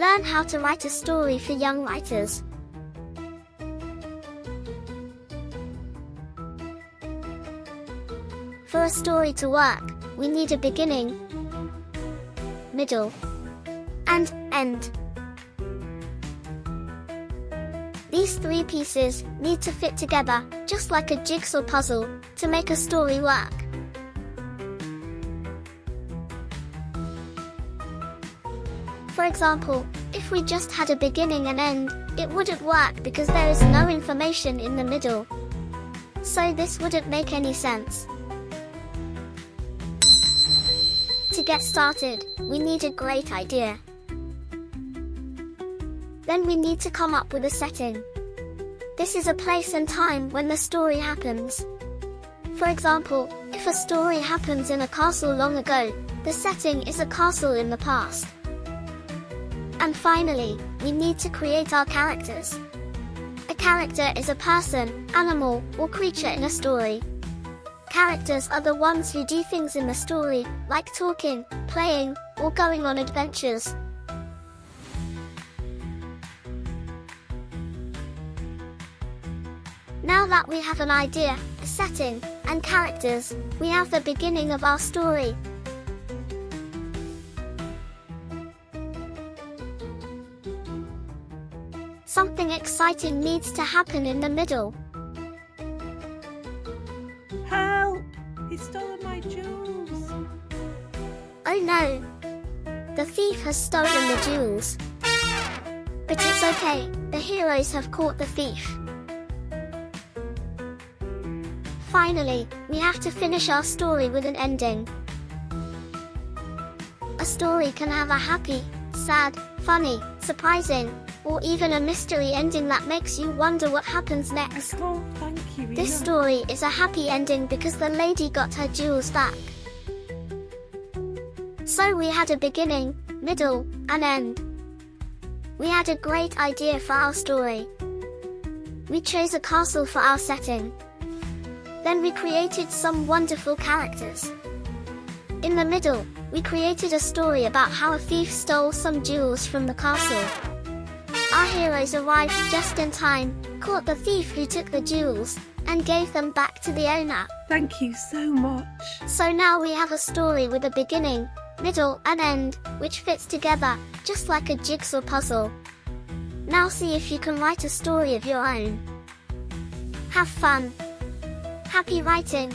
Learn how to write a story for young writers. For a story to work, we need a beginning, middle, and end. These three pieces need to fit together, just like a jigsaw puzzle, to make a story work. For example, if we just had a beginning and end, it wouldn't work because there is no information in the middle. So this wouldn't make any sense. To get started, we need a great idea. Then we need to come up with a setting. This is a place and time when the story happens. For example, if a story happens in a castle long ago, the setting is a castle in the past. And finally, we need to create our characters. A character is a person, animal, or creature in a story. Characters are the ones who do things in the story, like talking, playing, or going on adventures. Now that we have an idea, a setting, and characters, we have the beginning of our story. Something exciting needs to happen in the middle. Help! He's stolen my jewels! Oh no! The thief has stolen the jewels. But it's okay, the heroes have caught the thief. Finally, we have to finish our story with an ending. A story can have a happy, sad, funny, surprising, or even a mystery ending that makes you wonder what happens next. I can't thank you enough. This story is a happy ending because the lady got her jewels back. So we had a beginning, middle, and end. We had a great idea for our story. We chose a castle for our setting. Then we created some wonderful characters. In the middle, we created a story about how a thief stole some jewels from the castle. Our heroes arrived just in time, caught the thief who took the jewels, and gave them back to the owner. Thank you so much. So now we have a story with a beginning, middle, and end, which fits together, just like a jigsaw puzzle. Now see if you can write a story of your own. Have fun! Happy writing!